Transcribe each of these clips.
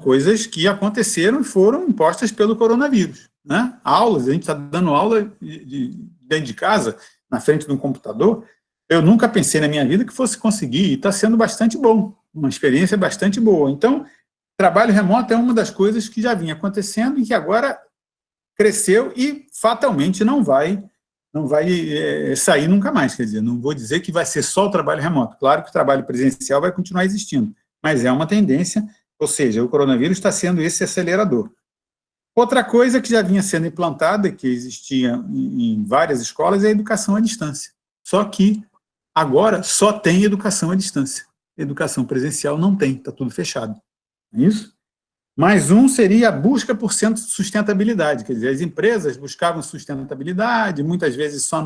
coisas que aconteceram e foram impostas pelo coronavírus, né? Aulas, a gente está dando aula dentro de casa, na frente de um computador. Eu nunca pensei na minha vida que fosse conseguir, e está sendo bastante bom, uma experiência bastante boa. Então, trabalho remoto é uma das coisas que já vinha acontecendo e que agora cresceu e fatalmente não vai sair nunca mais. Quer dizer, não vou dizer que vai ser só o trabalho remoto. Claro que o trabalho presencial vai continuar existindo, mas é uma tendência, ou seja, o coronavírus está sendo esse acelerador. Outra coisa que já vinha sendo implantada, que existia em várias escolas, é a educação à distância. Só que agora só tem educação à distância. Educação presencial não tem, está tudo fechado. É isso? Mais um seria a busca por sustentabilidade, quer dizer, as empresas buscavam sustentabilidade, muitas vezes só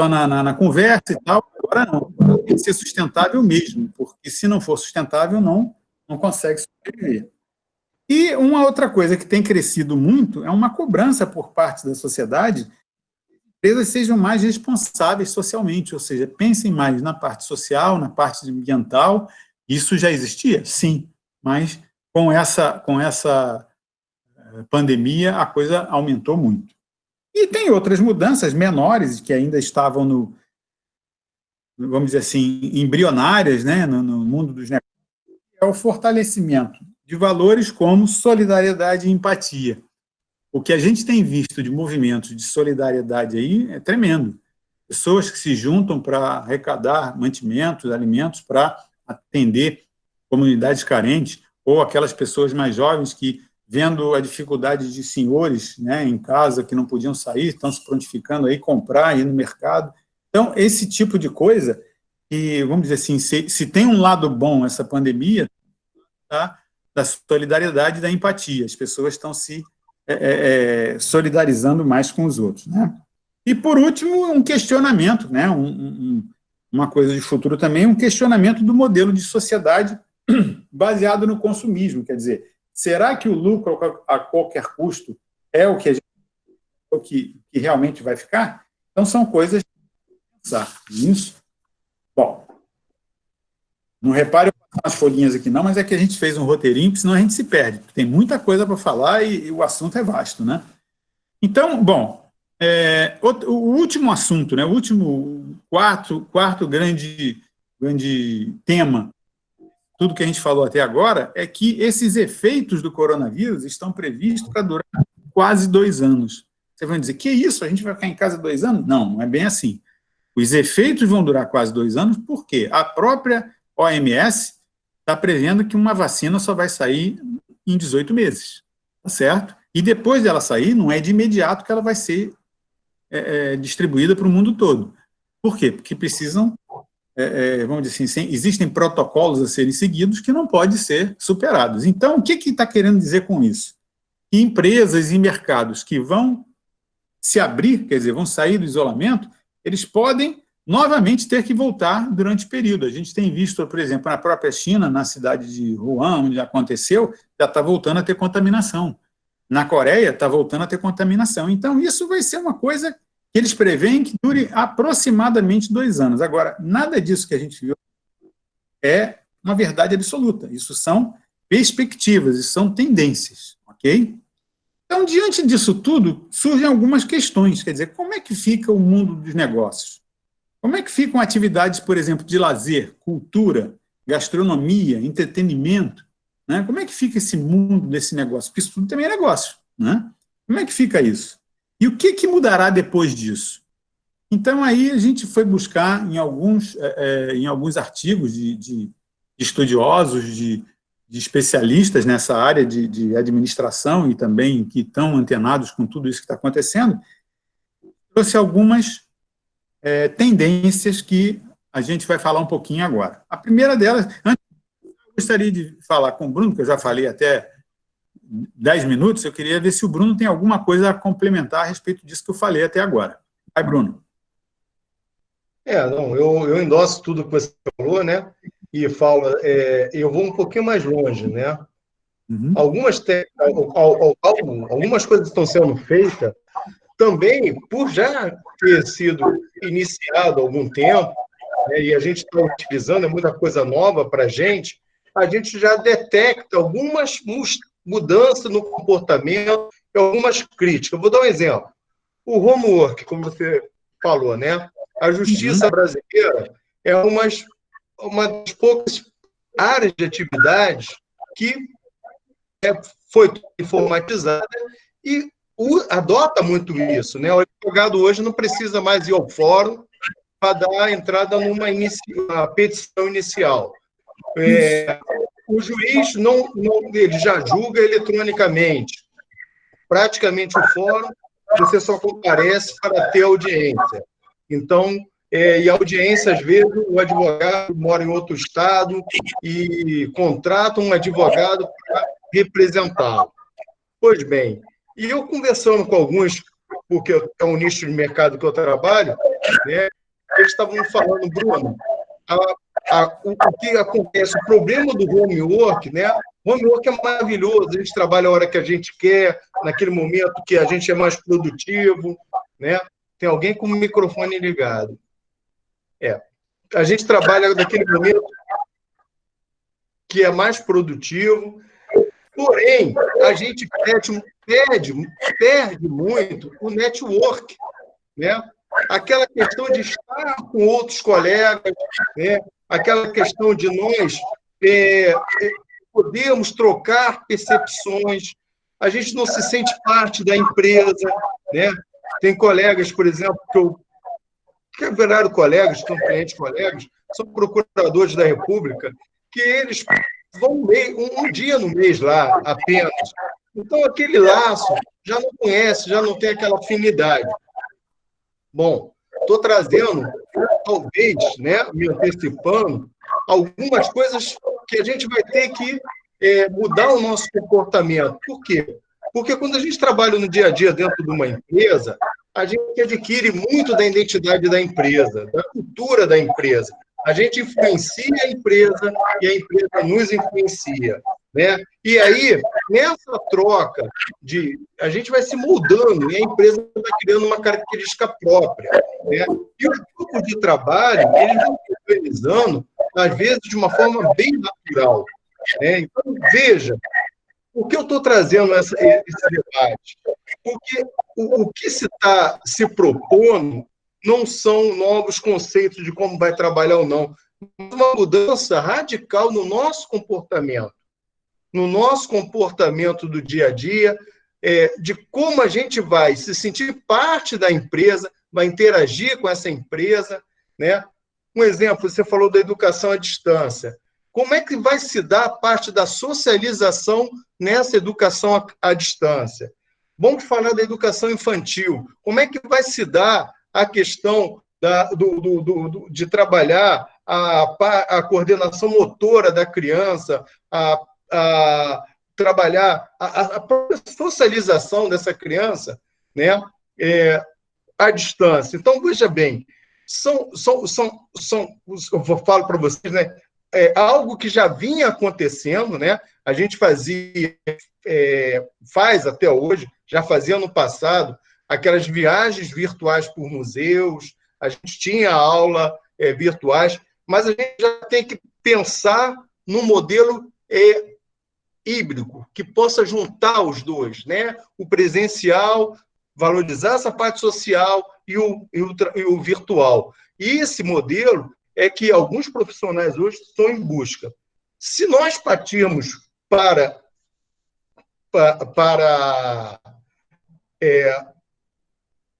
na conversa e tal, agora não, tem que ser sustentável mesmo, porque se não for sustentável, não consegue sobreviver. E uma outra coisa que tem crescido muito é uma cobrança por parte da sociedade que as empresas sejam mais responsáveis socialmente, ou seja, pensem mais na parte social, na parte ambiental. Isso já existia? Sim, mas com essa pandemia, a coisa aumentou muito. E tem outras mudanças menores que ainda estavam vamos dizer assim, embrionárias, né, no mundo dos negócios, é o fortalecimento de valores como solidariedade e empatia. O que a gente tem visto de movimentos de solidariedade aí é tremendo. Pessoas que se juntam para arrecadar mantimentos, alimentos para atender comunidades carentes, ou aquelas pessoas mais jovens que, vendo a dificuldade de senhores, né, em casa, que não podiam sair, estão se prontificando aí comprar, ir no mercado. Então, esse tipo de coisa, que, vamos dizer assim, se tem um lado bom essa pandemia, tá, da solidariedade e da empatia. As pessoas estão se solidarizando mais com os outros, né? E, por último, um questionamento, né, uma coisa de futuro também, um questionamento do modelo de sociedade baseado no consumismo. Quer dizer, será que o lucro a qualquer custo é o que realmente vai ficar? Então, são coisas para pensar nisso. Bom, não repare as folhinhas aqui não, mas é que a gente fez um roteirinho, porque senão a gente se perde, porque tem muita coisa para falar e o assunto é vasto, né? Então, bom, o último assunto, né, o último quarto grande tema, tudo que a gente falou até agora, é que esses efeitos do coronavírus estão previstos para durar quase 2 anos. Você vai dizer, que isso? A gente vai ficar em casa 2 anos? Não, não é bem assim. Os efeitos vão durar quase 2 anos, porque a própria OMS está prevendo que uma vacina só vai sair em 18 meses, tá certo? E depois dela sair, não é de imediato que ela vai ser distribuída para o mundo todo. Por quê? Porque precisam, vamos dizer assim, existem protocolos a serem seguidos que não podem ser superados. Então, o que está querendo dizer com isso? Que empresas e mercados que vão se abrir, quer dizer, vão sair do isolamento, eles podem novamente ter que voltar durante o período. A gente tem visto, por exemplo, na própria China, na cidade de Wuhan, onde aconteceu, já está voltando a ter contaminação. Na Coreia, está voltando a ter contaminação. Então, isso vai ser uma coisa que eles preveem que dure aproximadamente 2 anos. Agora, nada disso que a gente viu é uma verdade absoluta. Isso são perspectivas, isso são tendências, ok? Então, diante disso tudo, surgem algumas questões. Quer dizer, como é que fica o mundo dos negócios? Como é que ficam atividades, por exemplo, de lazer, cultura, gastronomia, entretenimento? Né? Como é que fica esse mundo desse negócio? Porque isso tudo também é negócio. Né? Como é que fica isso? E o que mudará depois disso? Então, aí a gente foi buscar em alguns artigos de estudiosos, de especialistas nessa área de administração e também que estão antenados com tudo isso que está acontecendo, trouxe algumas tendências que a gente vai falar um pouquinho agora. A primeira delas, antes, eu gostaria de falar com o Bruno, que eu já falei até 10 minutos, eu queria ver se o Bruno tem alguma coisa a complementar a respeito disso que eu falei até agora. Vai, Bruno. Não, eu endosso tudo que você falou, né? E falo, eu vou um pouquinho mais longe, né? Uhum. Algumas coisas estão sendo feitas também por já ter sido iniciado há algum tempo, né, e a gente está utilizando, é muita coisa nova para a gente, a gente já detecta algumas mudanças no comportamento e algumas críticas. Vou dar um exemplo. O homework, como você falou, né? A justiça brasileira é uma das poucas áreas de atividades que foi informatizada e adota muito isso, né? O advogado hoje não precisa mais ir ao fórum para dar a entrada numa petição inicial. O juiz ele já julga eletronicamente. Praticamente o fórum, você só comparece para ter audiência. Então, e a audiência, às vezes, o advogado mora em outro estado e contrata um advogado para representá-lo. Pois bem, e eu conversando com alguns, porque é um nicho de mercado que eu trabalho, né, eles estavam falando, Bruno, o que acontece, o problema do homework, né? O homework é maravilhoso, a gente trabalha a hora que a gente quer, naquele momento que a gente é mais produtivo, né? Tem alguém com o microfone ligado. A gente trabalha naquele momento que é mais produtivo, porém, a gente perde muito o network, né? Aquela questão de estar com outros colegas, né? Aquela questão de nós podermos trocar percepções, a gente não se sente parte da empresa, né? Tem colegas, por exemplo, que viraram colegas, são clientes colegas, são procuradores da República, que eles vão um dia no mês lá, apenas. Então, aquele laço já não conhece, já não tem aquela afinidade. Bom, estou trazendo, talvez, né, me antecipando, algumas coisas que a gente vai ter que mudar o nosso comportamento. Por quê? Porque quando a gente trabalha no dia a dia dentro de uma empresa, a gente adquire muito da identidade da empresa, da cultura da empresa. A gente influencia a empresa e a empresa nos influencia, né? E aí, nessa troca, a gente vai se moldando e a empresa vai criando uma característica própria, né? E os grupos de trabalho, eles vão se organizando, às vezes, de uma forma bem natural, né? Então, veja, por que eu estou trazendo esse debate? Porque o que se está se propondo não são novos conceitos de como vai trabalhar ou não, mas uma mudança radical no nosso comportamento do dia a dia, de como a gente vai se sentir parte da empresa, vai interagir com essa empresa, né? Um exemplo, você falou da educação à distância. Como é que vai se dar a parte da socialização nessa educação à distância? Vamos falar da educação infantil. Como é que vai se dar a questão de trabalhar a coordenação motora da criança, a trabalhar a própria socialização dessa criança, né, à distância? Então, veja bem, eu falo para vocês, né, algo que já vinha acontecendo, né? A gente faz até hoje, já fazia no passado, aquelas viagens virtuais por museus, a gente tinha aula virtuais, mas a gente já tem que pensar num modelo híbrido, que possa juntar os dois, né? O presencial, valorizar essa parte social e o virtual. E esse modelo é que alguns profissionais hoje estão em busca. Se nós partirmos para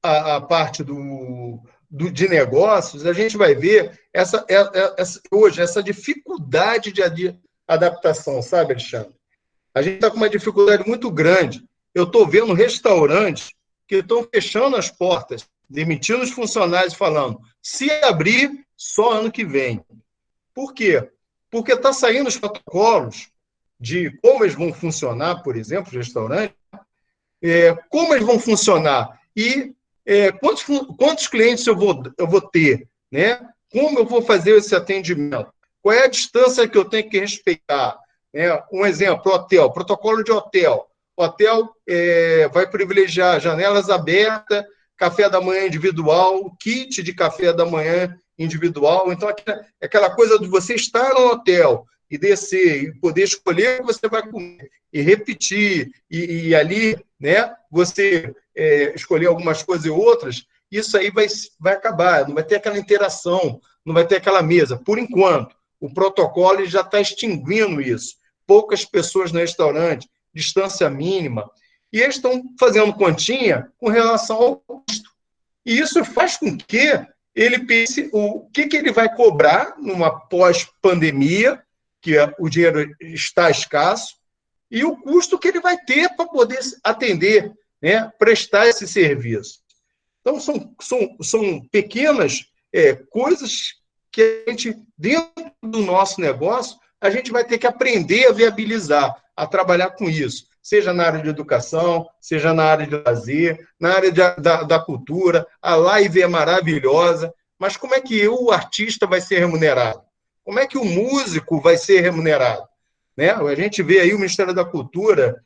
a parte de negócios, a gente vai ver hoje essa dificuldade de adaptação, sabe, Alexandre? A gente está com uma dificuldade muito grande. Eu estou vendo restaurantes que estão fechando as portas, demitindo os funcionários, falando, se abrir, só ano que vem. Por quê? Porque está saindo os protocolos de como eles vão funcionar, por exemplo, os restaurantes, como eles vão funcionar e quantos clientes eu vou ter, né? Como eu vou fazer esse atendimento? Qual é a distância que eu tenho que respeitar? Um exemplo, hotel, protocolo de hotel. Hotel vai privilegiar janelas abertas, café da manhã individual, kit de café da manhã individual. Então, aquela coisa de você estar no hotel e descer, e poder escolher o que você vai comer, e repetir, e ali, né, você escolher algumas coisas e outras, isso aí vai acabar, não vai ter aquela interação, não vai ter aquela mesa. Por enquanto, o protocolo já está extinguindo isso. Poucas pessoas no restaurante, distância mínima, e eles estão fazendo continha com relação ao custo. E isso faz com que ele pense o que ele vai cobrar numa pós-pandemia, que o dinheiro está escasso, e o custo que ele vai ter para poder atender, né, prestar esse serviço. Então, são pequenas coisas que a gente, dentro do nosso negócio, a gente vai ter que aprender a viabilizar, a trabalhar com isso, seja na área de educação, seja na área de lazer, na área da cultura. A live é maravilhosa, mas como é que o artista vai ser remunerado? Como é que o músico vai ser remunerado? Né? A gente vê aí o Ministério da Cultura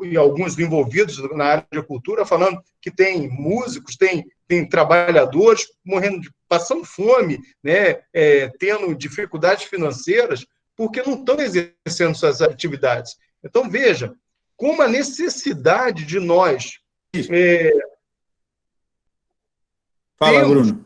e alguns envolvidos na área de cultura falando que tem músicos, tem trabalhadores morrendo, passando fome, né? Tendo dificuldades financeiras, porque não estão exercendo suas atividades. Então, veja, como a necessidade de nós Fala, Bruno.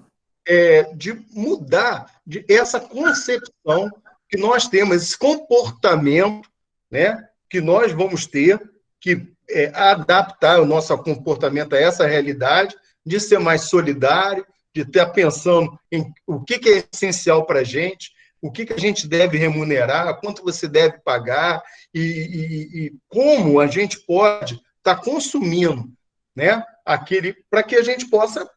De mudar essa concepção que nós temos, esse comportamento, né, que nós vamos ter que adaptar o nosso comportamento a essa realidade, de ser mais solidário, de estar pensando em o que é essencial para a gente, o que a gente deve remunerar, quanto você deve pagar e como a gente pode estar consumindo, né, para que a gente possa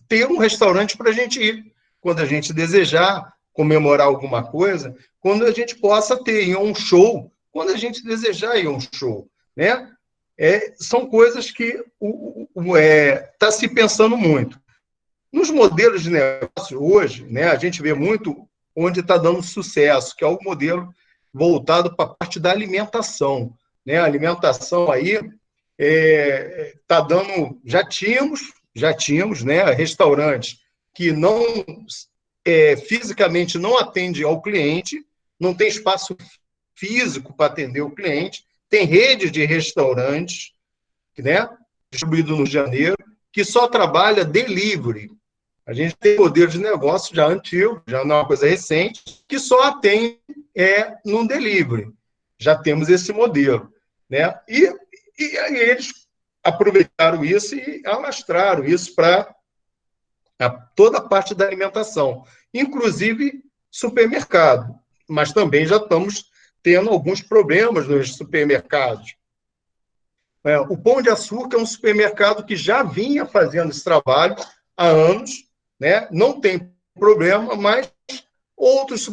ter um restaurante para a gente ir, quando a gente desejar comemorar alguma coisa, quando a gente possa ir a um show, quando a gente desejar ir a um show, né? São coisas que está se pensando muito. Nos modelos de negócio hoje, né, a gente vê muito onde está dando sucesso, que é o modelo voltado para a parte da alimentação, né? A alimentação aí está dando... Já tínhamos, né, restaurantes que não fisicamente não atende ao cliente, não tem espaço físico para atender o cliente, tem rede de restaurantes, né, distribuído no Rio de Janeiro, que só trabalha delivery. A gente tem modelo de negócio já antigo, já não é uma coisa recente, que só atende no delivery. Já temos esse modelo, né? E eles aproveitaram isso e alastraram isso para toda a parte da alimentação, inclusive supermercado. Mas também já estamos tendo alguns problemas nos supermercados. O Pão de Açúcar é um supermercado que já vinha fazendo esse trabalho há anos, né? Não tem problema, mas outros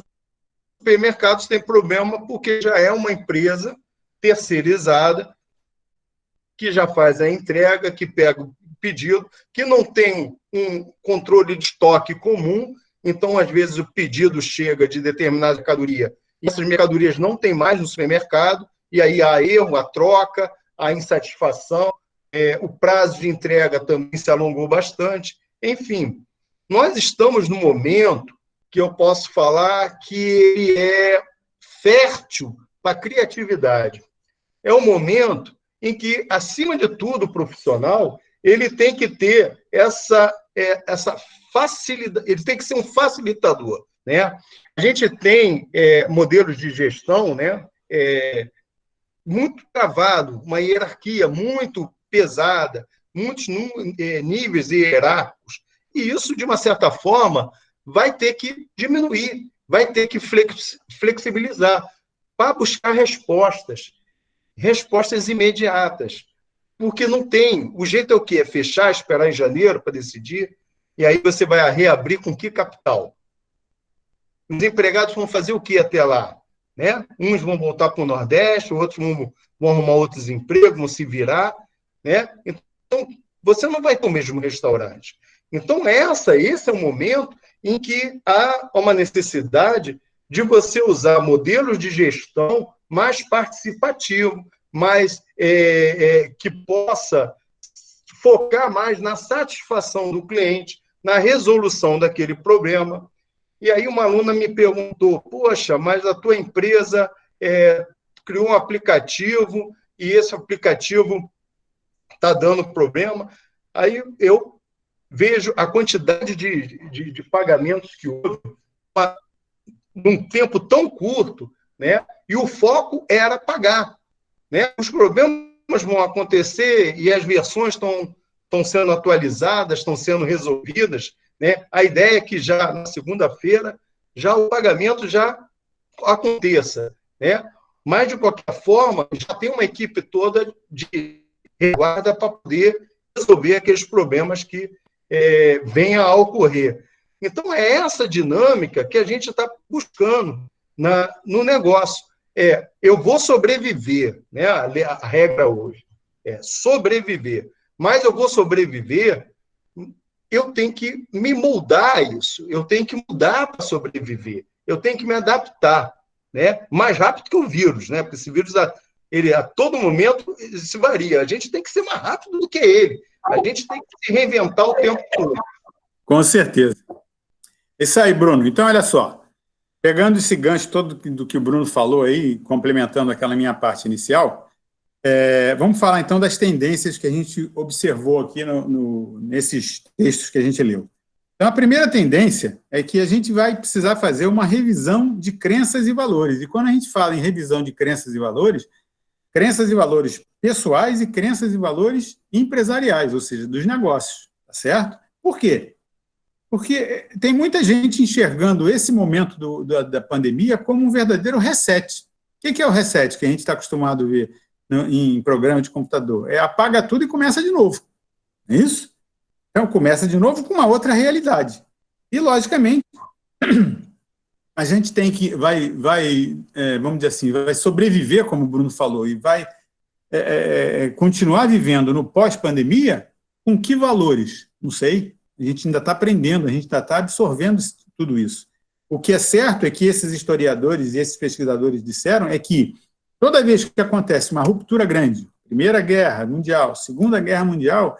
supermercados têm problema porque já é uma empresa terceirizada que já faz a entrega, que pega o pedido, que não tem um controle de estoque comum, então, às vezes, o pedido chega de determinada mercadoria e essas mercadorias não tem mais no supermercado, e aí há erro, a troca, a insatisfação, o prazo de entrega também se alongou bastante. Enfim, nós estamos num momento que eu posso falar que ele é fértil para a criatividade. É um momento em que, acima de tudo, o profissional ele tem que ter essa facilidade, ele tem que ser um facilitador, né? A gente tem modelos de gestão, né, muito travado, uma hierarquia muito pesada, muitos níveis hierárquicos, e isso, de uma certa forma, vai ter que diminuir, vai ter que flexibilizar para buscar respostas imediatas, porque não tem. O jeito é o quê? É fechar, esperar em janeiro para decidir, e aí você vai reabrir com que capital? Os empregados vão fazer o quê até lá? Né? Uns vão voltar para o Nordeste, outros vão arrumar outros empregos, vão se virar, né? Então, você não vai ter o mesmo restaurante. Então, esse é o momento em que há uma necessidade de você usar modelos de gestão mais participativo, mais que possa focar mais na satisfação do cliente, na resolução daquele problema. E aí uma aluna me perguntou, poxa, mas a tua empresa criou um aplicativo e esse aplicativo está dando problema. Aí eu vejo a quantidade de pagamentos que houve num tempo tão curto, né? E o foco era pagar, né? Os problemas vão acontecer e as versões estão sendo atualizadas, estão sendo resolvidas, né? A ideia é que já na segunda-feira já o pagamento já aconteça, né? Mas, de qualquer forma, já tem uma equipe toda de resguarda para poder resolver aqueles problemas que venham a ocorrer. Então, é essa dinâmica que a gente está buscando no negócio. Eu vou sobreviver, né? A regra hoje é sobreviver. Mas eu vou sobreviver, eu tenho que me moldar a isso, eu tenho que mudar para sobreviver, eu tenho que me adaptar, né? Mais rápido que o vírus, né? Porque esse vírus, ele a todo momento se varia. A gente tem que ser mais rápido do que ele. A gente tem que se reinventar o tempo todo. Com certeza. Isso aí, Bruno. Então, olha só. Pegando esse gancho todo do que o Bruno falou aí, complementando aquela minha parte inicial, vamos falar então das tendências que a gente observou aqui nesses textos que a gente leu. Então, a primeira tendência é que a gente vai precisar fazer uma revisão de crenças e valores. E quando a gente fala em revisão de crenças e valores pessoais e crenças e valores empresariais, ou seja, dos negócios, tá certo? Por quê? Porque tem muita gente enxergando esse momento da pandemia como um verdadeiro reset. O que é o reset que a gente está acostumado a ver em programa de computador? Apaga tudo e começa de novo. É isso? Então, começa de novo com uma outra realidade. E, logicamente, a gente tem que, vamos dizer assim, vai sobreviver, como o Bruno falou, e vai continuar vivendo no pós-pandemia com que valores? Não sei. A gente ainda está aprendendo, a gente ainda está absorvendo tudo isso. O que é certo é que esses historiadores e esses pesquisadores disseram é que toda vez que acontece uma ruptura grande, Primeira Guerra Mundial, Segunda Guerra Mundial,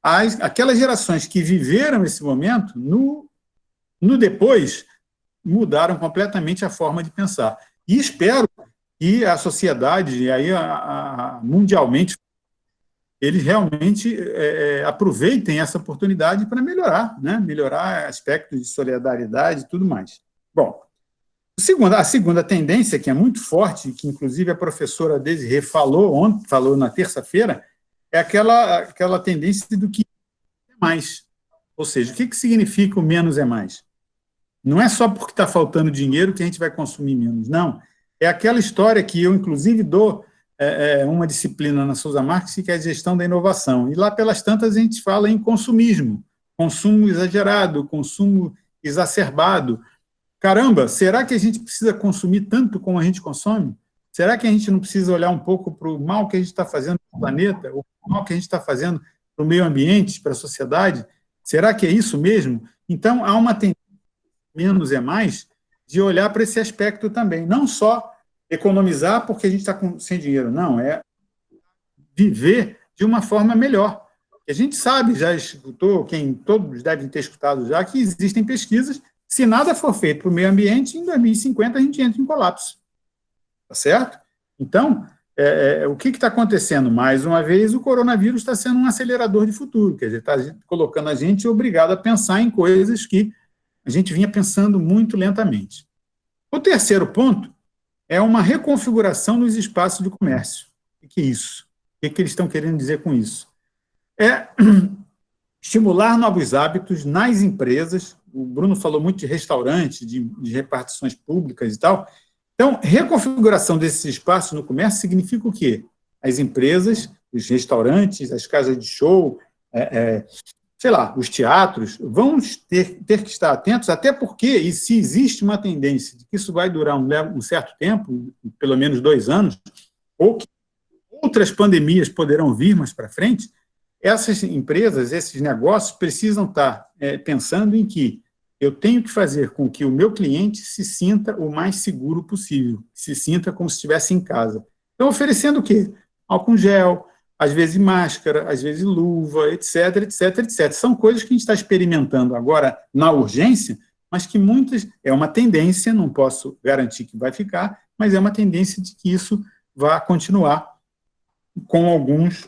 aquelas gerações que viveram esse momento, no depois, mudaram completamente a forma de pensar. E espero que a sociedade, e aí mundialmente, eles realmente aproveitem essa oportunidade para melhorar, né? Melhorar aspectos de solidariedade e tudo mais. Bom, a segunda tendência, que é muito forte, que inclusive a professora Desirê falou na terça-feira, é aquela tendência do que é mais. Ou seja, o que significa o menos é mais? Não é só porque está faltando dinheiro que a gente vai consumir menos, não. É aquela história que eu, inclusive, dou uma disciplina na Souza Marques, que é a gestão da inovação. E lá, pelas tantas, a gente fala em consumismo, consumo exagerado, consumo exacerbado. Caramba, será que a gente precisa consumir tanto como a gente consome? Será que a gente não precisa olhar um pouco para o mal que a gente está fazendo para o planeta, ou para o mal que a gente está fazendo para o meio ambiente, para a sociedade? Será que é isso mesmo? Então, há uma tendência, menos é mais, de olhar para esse aspecto também. Não só economizar porque a gente está sem dinheiro, não, é viver de uma forma melhor. A gente sabe, já escutou, todos devem ter escutado já, que existem pesquisas, se nada for feito para o meio ambiente, em 2050 a gente entra em colapso. Tá certo? Então, o que está acontecendo? Mais uma vez, o coronavírus está sendo um acelerador de futuro, quer dizer, está colocando a gente obrigado a pensar em coisas que a gente vinha pensando muito lentamente. O terceiro ponto é uma reconfiguração nos espaços de comércio. O que é isso? O que eles estão querendo dizer com isso? É estimular novos hábitos nas empresas. O Bruno falou muito de restaurante, de repartições públicas e tal. Então, reconfiguração desses espaços no comércio significa o quê? As empresas, os restaurantes, as casas de show, sei lá, os teatros, vão ter que estar atentos, até porque, e se existe uma tendência de que isso vai durar um certo tempo, pelo menos 2 anos, ou que outras pandemias poderão vir mais para frente, essas empresas, esses negócios precisam estar pensando em que eu tenho que fazer com que o meu cliente se sinta o mais seguro possível, se sinta como se estivesse em casa. Então, oferecendo o quê? Álcool gel, às vezes máscara, às vezes luva, etc, etc, etc. São coisas que a gente está experimentando agora na urgência, mas que muitas, é uma tendência, não posso garantir que vai ficar, mas é uma tendência de que isso vai continuar com alguns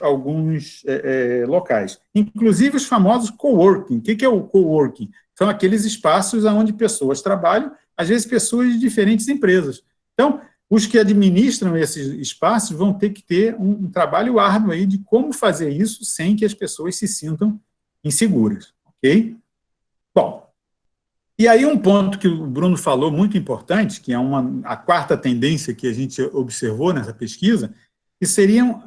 locais. Inclusive os famosos coworking. O que é o coworking? São aqueles espaços onde pessoas trabalham, às vezes pessoas de diferentes empresas. Então, os que administram esses espaços vão ter que ter um trabalho árduo aí de como fazer isso sem que as pessoas se sintam inseguras, ok? Bom, e aí um ponto que o Bruno falou muito importante, que é a quarta tendência que a gente observou nessa pesquisa, que seriam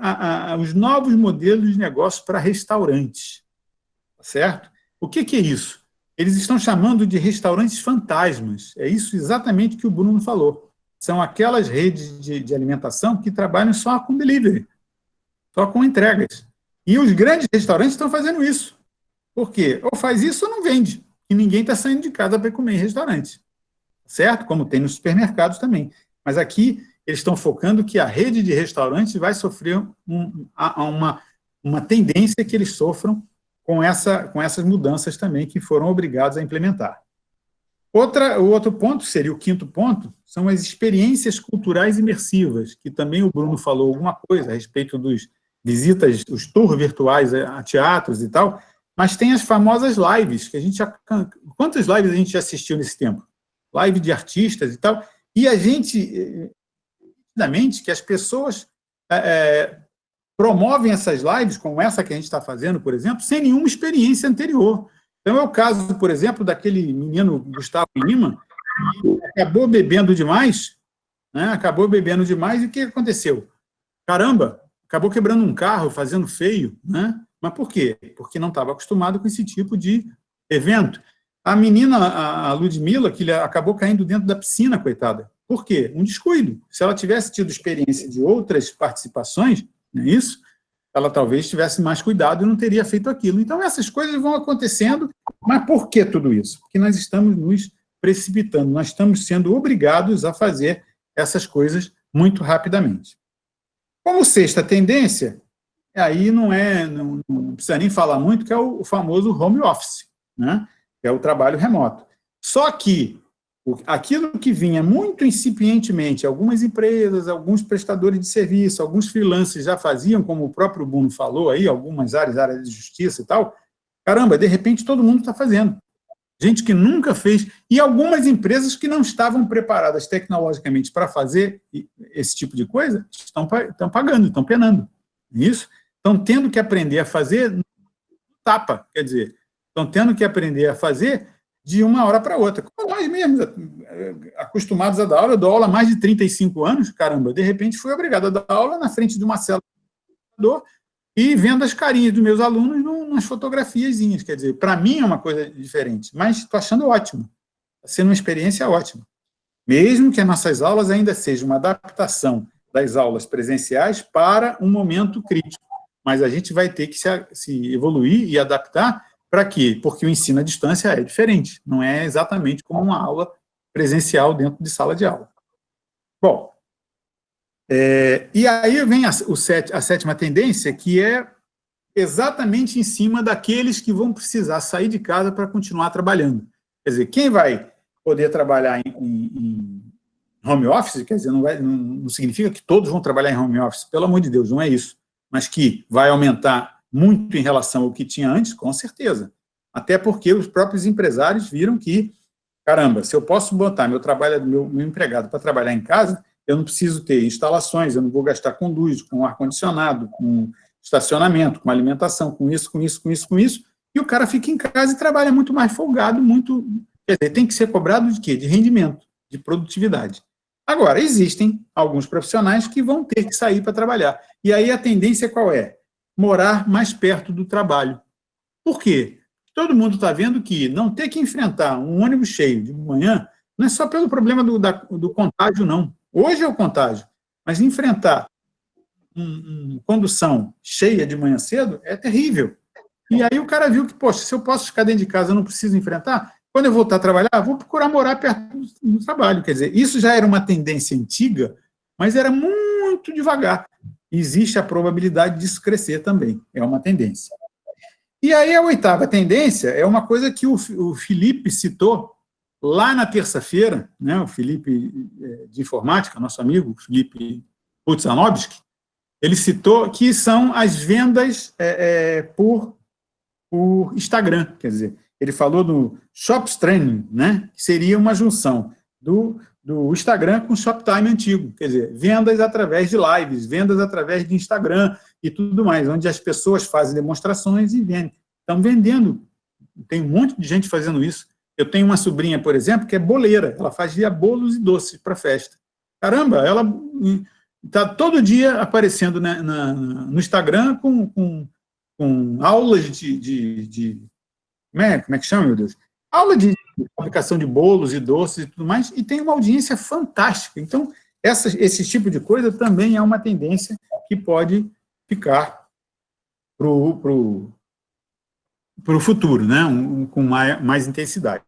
os novos modelos de negócio para restaurantes, certo? O que é isso? Eles estão chamando de restaurantes fantasmas, é isso exatamente que o Bruno falou. São aquelas redes de alimentação que trabalham só com delivery, só com entregas. E os grandes restaurantes estão fazendo isso. Por quê? Ou faz isso ou não vende. E ninguém está saindo de casa para comer em restaurante. Certo? Como tem nos supermercados também. Mas aqui eles estão focando que a rede de restaurantes vai sofrer uma tendência que eles sofram com essas mudanças também que foram obrigados a implementar. O outro ponto, seria o quinto ponto, são as experiências culturais imersivas, que também o Bruno falou alguma coisa a respeito dos visitas, os tours virtuais a teatros e tal, mas tem as famosas lives, que a gente quantas lives a gente já assistiu nesse tempo? Live de artistas e tal, e a gente, que as pessoas promovem essas lives, como essa que a gente está fazendo, por exemplo, sem nenhuma experiência anterior. Então, é o caso, por exemplo, daquele menino Gustavo Lima, que acabou bebendo demais, né? E o que aconteceu? Caramba, acabou quebrando um carro, fazendo feio, né? Mas por quê? Porque não estava acostumado com esse tipo de evento. A menina, a Ludmilla, que acabou caindo dentro da piscina, coitada. Por quê? Um descuido. Se ela tivesse tido experiência de outras participações, não é isso? Ela talvez tivesse mais cuidado e não teria feito aquilo. Então, essas coisas vão acontecendo, mas por que tudo isso? Porque nós estamos nos precipitando, nós estamos sendo obrigados a fazer essas coisas muito rapidamente. Como sexta tendência, aí não precisa nem falar muito, que é o famoso home office, né? Que é o trabalho remoto. Só que aquilo que vinha muito incipientemente, algumas empresas, alguns prestadores de serviço, alguns freelancers já faziam, como o próprio Bruno falou aí, algumas áreas de justiça e tal, caramba, de repente todo mundo está fazendo. Gente que nunca fez, e algumas empresas que não estavam preparadas tecnologicamente para fazer esse tipo de coisa, estão pagando, estão penando. Isso? Estão tendo que aprender a fazer tapa, quer dizer, estão tendo que aprender a fazer de uma hora para outra. Como nós mesmos, acostumados a dar aula, eu dou aula há mais de 35 anos, caramba, de repente fui obrigado a dar aula na frente de uma célula e vendo as carinhas dos meus alunos nas fotografiazinhas, quer dizer, para mim é uma coisa diferente, mas estou achando ótimo, está sendo uma experiência ótima. Mesmo que as nossas aulas ainda sejam uma adaptação das aulas presenciais para um momento crítico, mas a gente vai ter que se evoluir e adaptar. Para quê? Porque o ensino à distância é diferente, não é exatamente como uma aula presencial dentro de sala de aula. Bom, e aí vem a sétima tendência, que é exatamente em cima daqueles que vão precisar sair de casa para continuar trabalhando. Quer dizer, quem vai poder trabalhar em home office, quer dizer, não significa que todos vão trabalhar em home office, pelo amor de Deus, não é isso, mas que vai aumentar muito em relação ao que tinha antes, com certeza. Até porque os próprios empresários viram que, caramba, se eu posso botar meu empregado para trabalhar em casa, eu não preciso ter instalações, eu não vou gastar com luz, com ar-condicionado, com estacionamento, com alimentação, com isso, e o cara fica em casa e trabalha muito mais folgado, quer dizer, tem que ser cobrado de quê? De rendimento, de produtividade. Agora, existem alguns profissionais que vão ter que sair para trabalhar. E aí a tendência qual é? Morar mais perto do trabalho. Por quê? Todo mundo está vendo que não ter que enfrentar um ônibus cheio de manhã não é só pelo problema do contágio, não. Hoje é o contágio, mas enfrentar uma condução cheia de manhã cedo é terrível. E aí o cara viu que, poxa, se eu posso ficar dentro de casa, eu não preciso enfrentar, quando eu voltar a trabalhar, vou procurar morar perto do trabalho. Quer dizer, isso já era uma tendência antiga, mas era muito devagar. Existe a probabilidade disso crescer também, é uma tendência. E aí a oitava tendência é uma coisa que o Felipe citou, lá na terça-feira, né, o Felipe de Informática, nosso amigo Felipe Putzanovski, ele citou que são as vendas por Instagram, quer dizer, ele falou do Shopstream, né, que seria uma junção do Instagram com o Shoptime antigo, quer dizer, vendas através de lives, vendas através de Instagram e tudo mais, onde as pessoas fazem demonstrações e vendem. Estão vendendo, tem um monte de gente fazendo isso. Eu tenho uma sobrinha, por exemplo, que é boleira, ela fazia bolos e doces para festa. Caramba, ela está todo dia aparecendo no Instagram com aulas como é que chama, meu Deus? Aula de fabricação de bolos e doces e tudo mais, e tem uma audiência fantástica. Então, esse tipo de coisa também é uma tendência que pode ficar para o futuro, né? Com mais intensidade.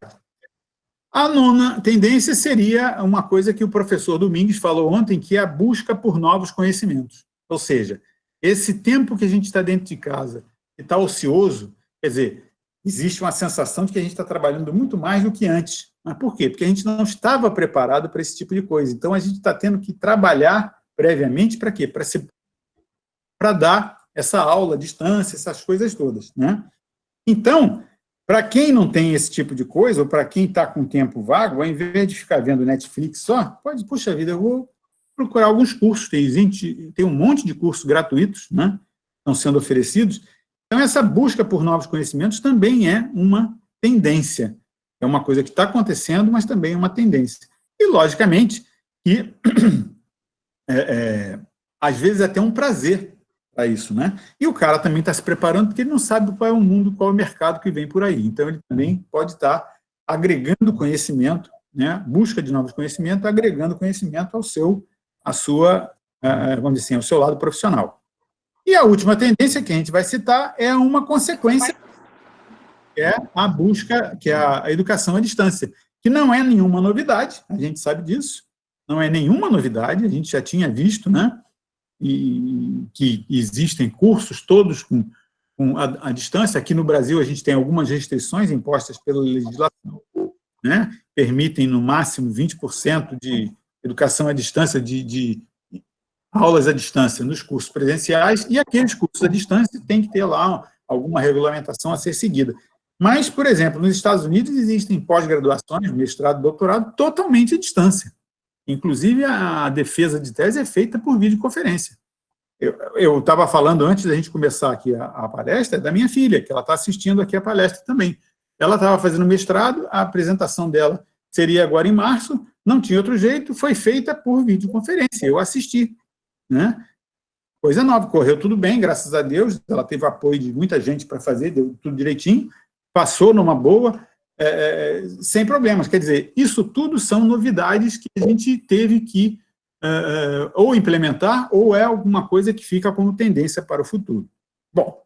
A nona tendência seria uma coisa que o professor Domingues falou ontem, que é a busca por novos conhecimentos. Ou seja, esse tempo que a gente está dentro de casa, que está ocioso, quer dizer, existe uma sensação de que a gente está trabalhando muito mais do que antes. Mas por quê? Porque a gente não estava preparado para esse tipo de coisa. Então, a gente está tendo que trabalhar previamente para quê? Para dar essa aula à distância, essas coisas todas, né? Então, para quem não tem esse tipo de coisa, ou para quem está com tempo vago, ao invés de ficar vendo Netflix só, puxa vida, eu vou procurar alguns cursos. Tem um monte de cursos gratuitos, né? Estão sendo oferecidos. Então, essa busca por novos conhecimentos também é uma tendência. É uma coisa que está acontecendo, mas também é uma tendência. E, logicamente, que às vezes é até um prazer para isso, né? E o cara também está se preparando porque ele não sabe qual é o mundo, qual é o mercado que vem por aí. Então, ele também pode estar agregando conhecimento, né? Busca de novos conhecimentos, agregando conhecimento vamos dizer assim, ao seu lado profissional. E a última tendência que a gente vai citar é uma consequência, que é a busca, que é a educação à distância, que não é nenhuma novidade, a gente sabe disso, não é nenhuma novidade, a gente já tinha visto, né? E que existem cursos todos com a distância. Aqui no Brasil, a gente tem algumas restrições impostas pela legislação, né? Permitem, no máximo, 20% de educação à distância, de aulas à distância nos cursos presenciais, e aqueles cursos à distância tem que ter lá alguma regulamentação a ser seguida. Mas, por exemplo, nos Estados Unidos existem pós-graduações, mestrado, doutorado, totalmente à distância. Inclusive, a defesa de tese é feita por videoconferência. Eu estava falando, antes da gente começar aqui a palestra, da minha filha, que ela está assistindo aqui a palestra também. Ela estava fazendo mestrado, a apresentação dela seria agora em março, não tinha outro jeito, foi feita por videoconferência, eu assisti, né? Coisa nova, correu tudo bem, graças a Deus, ela teve apoio de muita gente para fazer, deu tudo direitinho, passou numa boa, sem problemas. Quer dizer, isso tudo são novidades que a gente teve que ou implementar, ou é alguma coisa que fica como tendência para o futuro. Bom,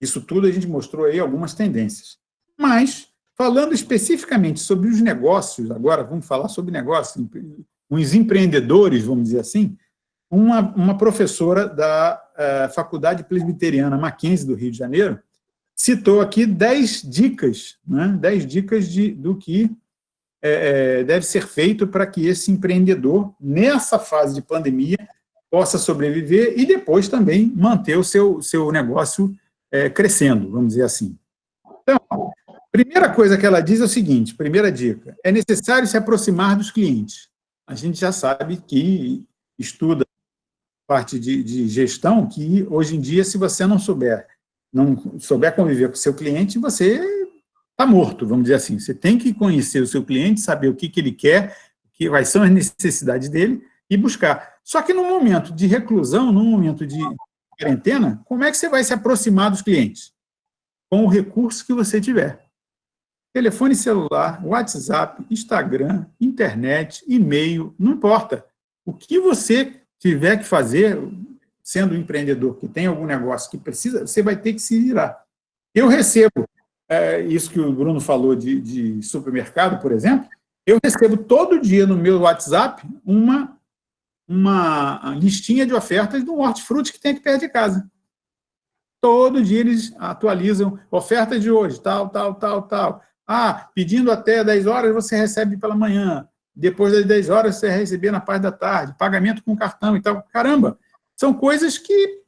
isso tudo a gente mostrou aí algumas tendências. Mas, falando especificamente sobre os negócios, agora vamos falar sobre negócios, uns empreendedores, vamos dizer assim, uma professora da Faculdade Presbiteriana Mackenzie, do Rio de Janeiro, citou aqui 10 dicas, né? 10 dicas do que deve ser feito para que esse empreendedor, nessa fase de pandemia, possa sobreviver e depois também manter o seu negócio crescendo, vamos dizer assim. Então, a primeira coisa que ela diz é o seguinte, primeira dica, é necessário se aproximar dos clientes. A gente já sabe que estuda parte de gestão, que hoje em dia, se você não souber conviver com o seu cliente, você está morto, vamos dizer assim. Você tem que conhecer o seu cliente, saber o que ele quer, quais são as necessidades dele e buscar. Só que no momento de reclusão, no momento de quarentena, como é que você vai se aproximar dos clientes? Com o recurso que você tiver. Telefone celular, WhatsApp, Instagram, internet, e-mail, não importa. O que você tiver que fazer, sendo um empreendedor que tem algum negócio que precisa, você vai ter que se virar. Eu recebo, isso que o Bruno falou de supermercado, por exemplo, eu recebo todo dia no meu WhatsApp uma listinha de ofertas do hortifruti que tem aqui perto de casa. Todo dia eles atualizam ofertas de hoje, tal. Pedindo até 10 horas, você recebe pela manhã. Depois das 10 horas, você vai receber na parte da tarde. Pagamento com cartão e tal. Caramba, são coisas que...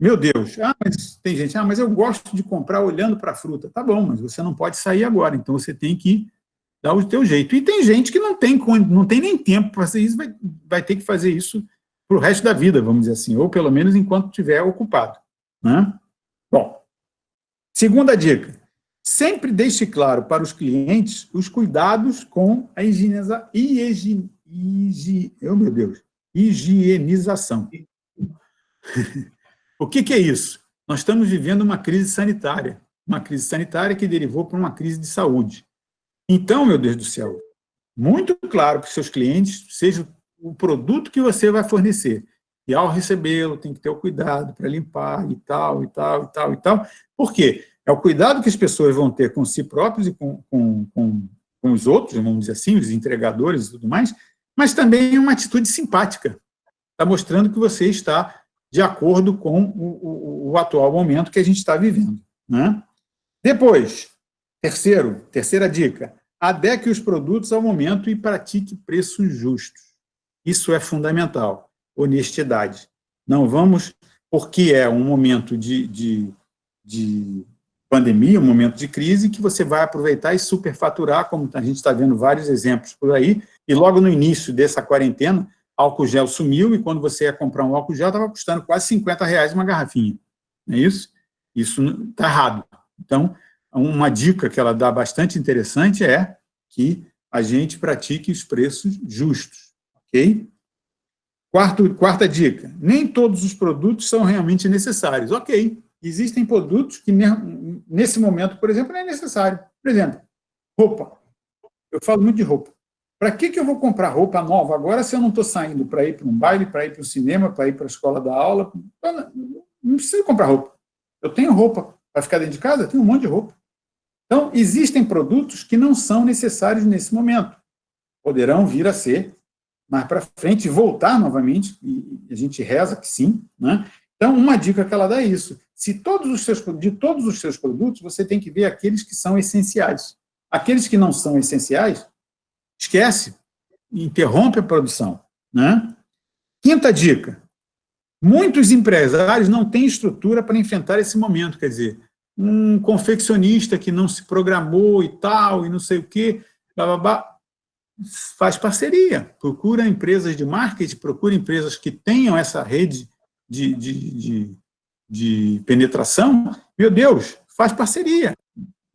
Meu Deus, mas tem gente, mas eu gosto de comprar olhando para a fruta. Tá bom, mas você não pode sair agora, então você tem que dar o teu jeito. E tem gente que não tem nem tempo para fazer isso, vai ter que fazer isso para o resto da vida, vamos dizer assim, ou pelo menos enquanto estiver ocupado. Né? Bom, segunda dica, sempre deixe claro para os clientes os cuidados com a higienização. O que é isso? Nós estamos vivendo uma crise sanitária que derivou para uma crise de saúde. Então, meu Deus do céu, muito claro para os seus clientes, seja o produto que você vai fornecer, e ao recebê-lo tem que ter o cuidado para limpar e tal. Por quê? É o cuidado que as pessoas vão ter com si próprios e com os outros, vamos dizer assim, os entregadores e tudo mais, mas também é uma atitude simpática. Está mostrando que você está de acordo com o atual momento que a gente está vivendo. Né? Depois, terceira dica, adeque os produtos ao momento e pratique preços justos. Isso é fundamental, honestidade. Não vamos, porque é um momento de pandemia, um momento de crise, que você vai aproveitar e superfaturar, como a gente está vendo vários exemplos por aí, e logo no início dessa quarentena, álcool gel sumiu, e quando você ia comprar um álcool gel, estava custando quase R$50 uma garrafinha. Não é isso? Isso está errado. Então, uma dica que ela dá bastante interessante é que a gente pratique os preços justos. Ok? Quarta dica, nem todos os produtos são realmente necessários. Ok, existem produtos que, nesse momento, por exemplo, não é necessário. Por exemplo, roupa. Eu falo muito de roupa. Para que eu vou comprar roupa nova agora se eu não estou saindo para ir para um baile, para ir para o cinema, para ir para a escola da aula? Não preciso comprar roupa. Eu tenho roupa para ficar dentro de casa, eu tenho um monte de roupa. Então, existem produtos que não são necessários nesse momento. Poderão vir a ser, mais para frente, voltar novamente, e a gente reza que sim. Né? Então, uma dica que ela dá é isso. De todos os seus produtos, você tem que ver aqueles que são essenciais. Aqueles que não são essenciais, esquece, interrompe a produção. Né? Quinta dica, muitos empresários não têm estrutura para enfrentar esse momento, quer dizer, um confeccionista que não se programou e tal, e não sei o quê, faz parceria, procura empresas de marketing, procura empresas que tenham essa rede de penetração, meu Deus, faz parceria.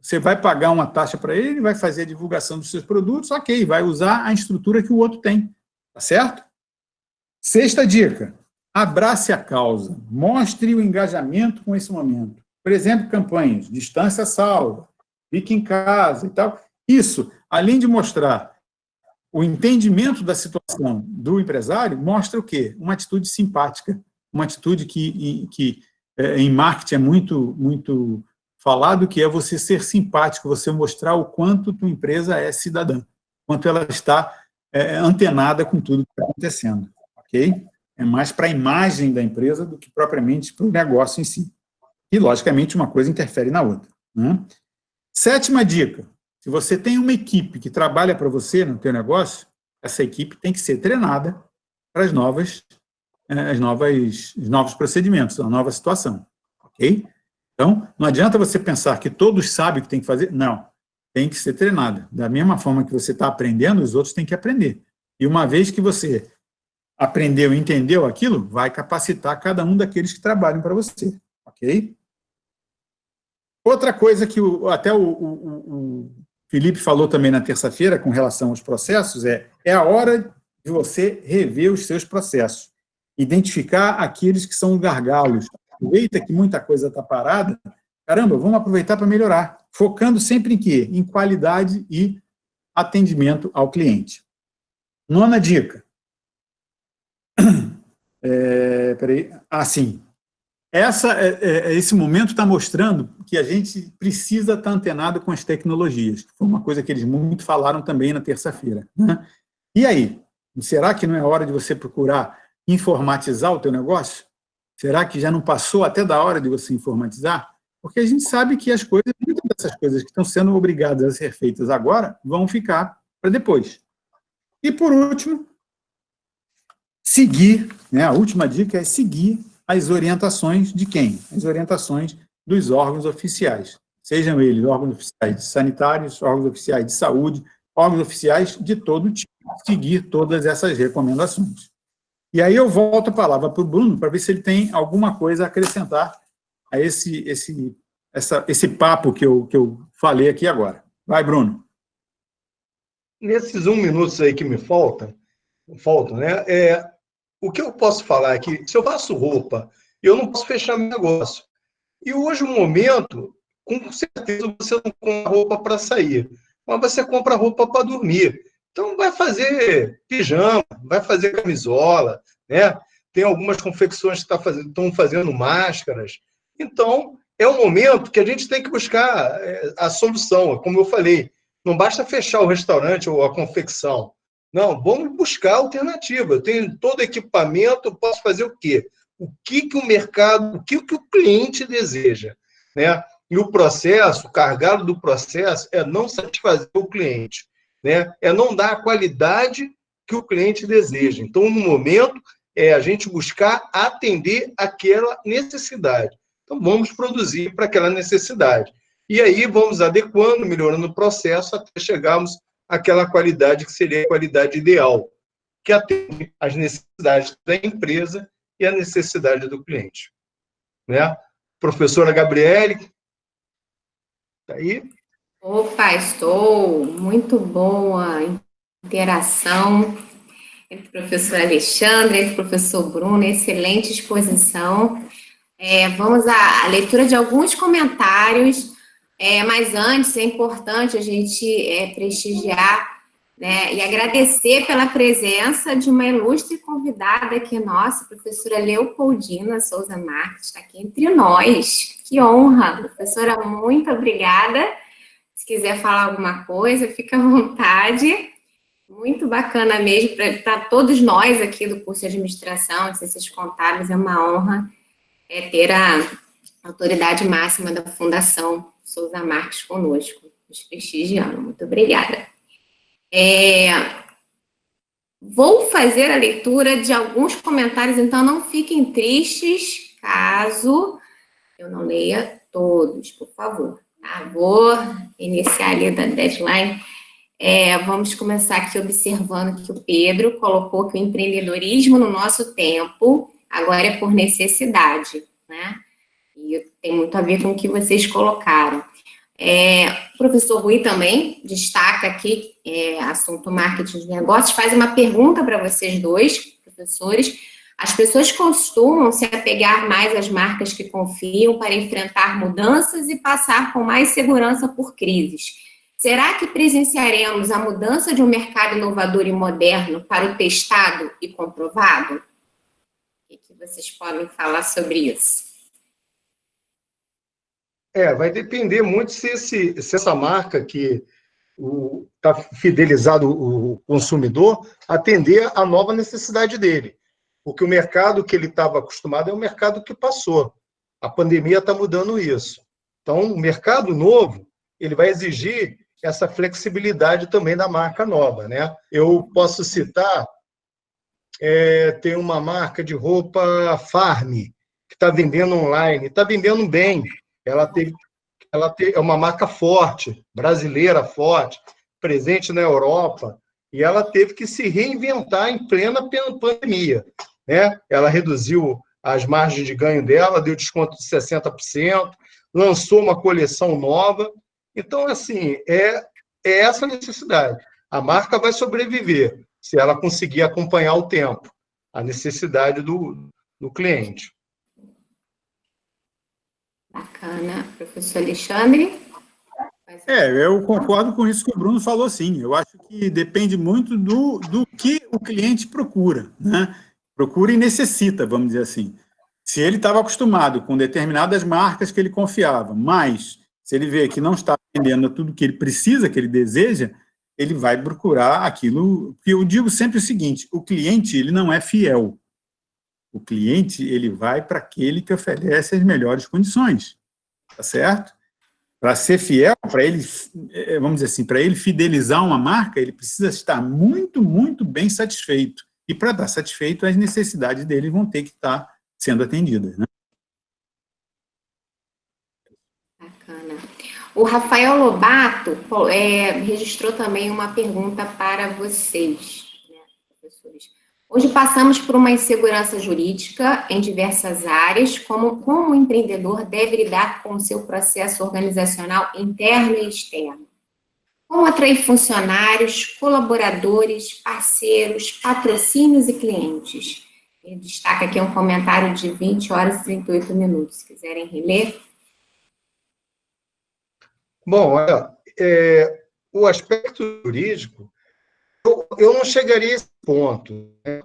Você vai pagar uma taxa para ele, vai fazer a divulgação dos seus produtos, ok, vai usar a estrutura que o outro tem, tá certo? Sexta dica, abrace a causa, mostre o engajamento com esse momento. Por exemplo, campanhas, distância salva, fique em casa e tal. Isso, além de mostrar o entendimento da situação do empresário, mostra o quê? Uma atitude simpática, uma atitude que em marketing é muito falado, que é você ser simpático, você mostrar o quanto tua empresa é cidadã, quanto ela está antenada com tudo que está acontecendo, ok? É mais para a imagem da empresa do que propriamente para o negócio em si. E, logicamente, uma coisa interfere na outra. Né? Sétima dica, se você tem uma equipe que trabalha para você no teu negócio, essa equipe tem que ser treinada para os novos procedimentos, a nova situação, ok? Então, não adianta você pensar que todos sabem o que tem que fazer. Não, tem que ser treinada. Da mesma forma que você está aprendendo, os outros têm que aprender. E uma vez que você aprendeu e entendeu aquilo, vai capacitar cada um daqueles que trabalham para você, ok? Outra coisa que até o Felipe falou também na terça-feira com relação aos processos é a hora de você rever os seus processos, identificar aqueles que são gargalos. Aproveita que muita coisa está parada, caramba, vamos aproveitar para melhorar, focando sempre em quê? Em qualidade e atendimento ao cliente. Nona dica. Sim. Esse momento está mostrando que a gente precisa estar antenado com as tecnologias, que foi uma coisa que eles muito falaram também na terça-feira. Né? E aí? Será que não é hora de você procurar informatizar o teu negócio? Será que já não passou até da hora de você informatizar? Porque a gente sabe que muitas dessas coisas que estão sendo obrigadas a ser feitas agora, vão ficar para depois. E, por último, seguir, né, a última dica é seguir as orientações de quem? As orientações dos órgãos oficiais. Sejam eles órgãos oficiais sanitários, órgãos oficiais de saúde, órgãos oficiais de todo tipo, seguir todas essas recomendações. E aí eu volto a palavra para o Bruno, para ver se ele tem alguma coisa a acrescentar a esse papo que eu falei aqui agora. Vai, Bruno. Nesses 1 minuto aí que me faltam, né? O que eu posso falar é que, se eu faço roupa, eu não posso fechar meu negócio. E hoje, o momento, com certeza, você não compra roupa para sair, mas você compra roupa para dormir. Então, vai fazer pijama, vai fazer camisola, né? Tem algumas confecções que estão fazendo máscaras. Então, é um momento que a gente tem que buscar a solução. Como eu falei, não basta fechar o restaurante ou a confecção. Não, vamos buscar alternativa. Eu tenho todo equipamento, eu posso fazer o quê? O que o mercado, o que o cliente deseja, né? E o processo, o carregado do processo é não satisfazer o cliente, né? É não dar a qualidade que o cliente deseja. Então, no momento, a gente buscar atender aquela necessidade. Então, vamos produzir para aquela necessidade. E aí, vamos adequando, melhorando o processo até chegarmos àquela qualidade que seria a qualidade ideal, que atende às necessidades da empresa e a necessidade do cliente. Né? Professora Gabriele, está aí? Opa, estou. Muito boa interação entre o professor Alexandre e o professor Bruno, excelente exposição. Vamos à leitura de alguns comentários, mas antes é importante a gente prestigiar, né, e agradecer pela presença de uma ilustre convidada aqui nossa, a professora Leopoldina Souza Marques, está aqui entre nós. Que honra, professora, muito obrigada. Se quiser falar alguma coisa, fica à vontade. Muito bacana mesmo, para todos nós aqui do curso de Administração de Ciências Contábeis, é uma honra ter a autoridade máxima da Fundação Souza Marques conosco, nos prestigiando. Muito obrigada. Vou fazer a leitura de alguns comentários, então não fiquem tristes caso eu não leia todos, por favor. Tá? Vou iniciar ali da deadline. Vamos começar aqui observando que o Pedro colocou que o empreendedorismo no nosso tempo agora é por necessidade, né? E tem muito a ver com o que vocês colocaram. O professor Rui também destaca aqui, assunto marketing de negócios, faz uma pergunta para vocês dois, professores. As pessoas costumam se apegar mais às marcas que confiam para enfrentar mudanças e passar com mais segurança por crises. Será que presenciaremos a mudança de um mercado inovador e moderno para o testado e comprovado? O que vocês podem falar sobre isso? Vai depender muito se essa marca que está fidelizado o consumidor atender a nova necessidade dele. Porque o mercado que ele estava acostumado é o mercado que passou. A pandemia está mudando isso. Então, o mercado novo, ele vai exigir essa flexibilidade também da marca nova, né? Eu posso citar, tem uma marca de roupa Farm, que está vendendo online, está vendendo bem. Ela é uma marca forte, brasileira forte, presente na Europa, e ela teve que se reinventar em plena pandemia, né? Ela reduziu as margens de ganho dela, deu desconto de 60%, lançou uma coleção nova. Então, assim, é essa a necessidade. A marca vai sobreviver se ela conseguir acompanhar o tempo, a necessidade do cliente. Bacana. Professor Alexandre? Eu concordo com isso que o Bruno falou, sim. Eu acho que depende muito do que o cliente procura, né? Procura e necessita, vamos dizer assim. Se ele estava acostumado com determinadas marcas que ele confiava, mas se ele vê que não está vendendo tudo que ele precisa, que ele deseja, ele vai procurar aquilo. Porque eu digo sempre o seguinte: o cliente, ele não é fiel. O cliente, ele vai para aquele que oferece as melhores condições. tá certo? Para ser fiel, para ele, vamos dizer assim, para ele fidelizar uma marca, ele precisa estar muito, muito bem satisfeito. E para estar satisfeito, as necessidades dele vão ter que estar sendo atendidas, né? Bacana. O Rafael Lobato registrou também uma pergunta para vocês, né, professores. Hoje passamos por uma insegurança jurídica em diversas áreas, como o empreendedor deve lidar com o seu processo organizacional interno e externo. Como atrair funcionários, colaboradores, parceiros, patrocínios e clientes? Ele destaca aqui um comentário de 20 horas e 38 minutos. Se quiserem reler. Bom, olha, o aspecto jurídico, eu não chegaria a esse ponto, né?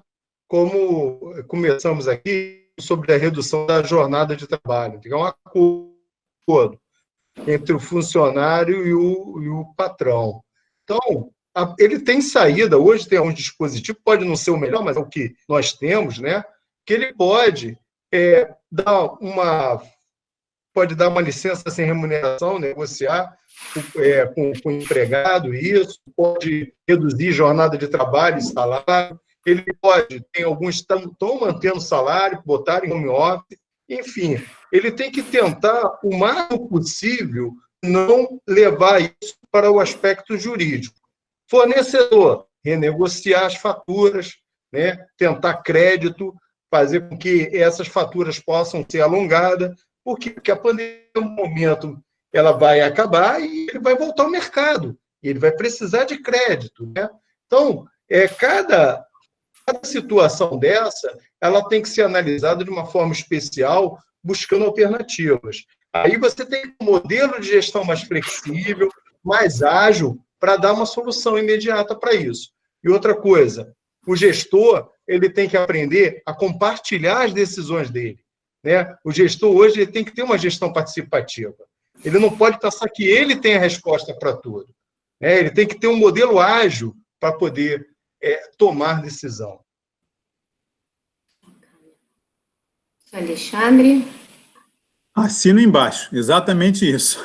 Como começamos aqui sobre a redução da jornada de trabalho, que é um acordo entre o funcionário e o patrão. Então, ele tem saída, hoje tem um dispositivo, pode não ser o melhor, mas é o que nós temos, né? Que ele pode dar uma licença sem remuneração, negociar com o empregado, isso, pode reduzir jornada de trabalho e salário, ele pode, tem alguns que estão mantendo salário, botar em home office, enfim, ele tem que tentar, o máximo possível, não levar isso para o aspecto jurídico. Fornecedor, renegociar as faturas, né? Tentar crédito, fazer com que essas faturas possam ser alongadas, porque a pandemia, no momento, ela vai acabar e ele vai voltar ao mercado. E ele vai precisar de crédito, né? Então, cada situação dessa, ela tem que ser analisada de uma forma especial, buscando alternativas. Aí você tem um modelo de gestão mais flexível, mais ágil, para dar uma solução imediata para isso. E outra coisa, o gestor, ele tem que aprender a compartilhar as decisões dele, né? O gestor hoje ele tem que ter uma gestão participativa. Ele não pode pensar que ele tem a resposta para tudo, né? Ele tem que ter um modelo ágil para poder tomar decisão. Alexandre? Assino embaixo, exatamente isso.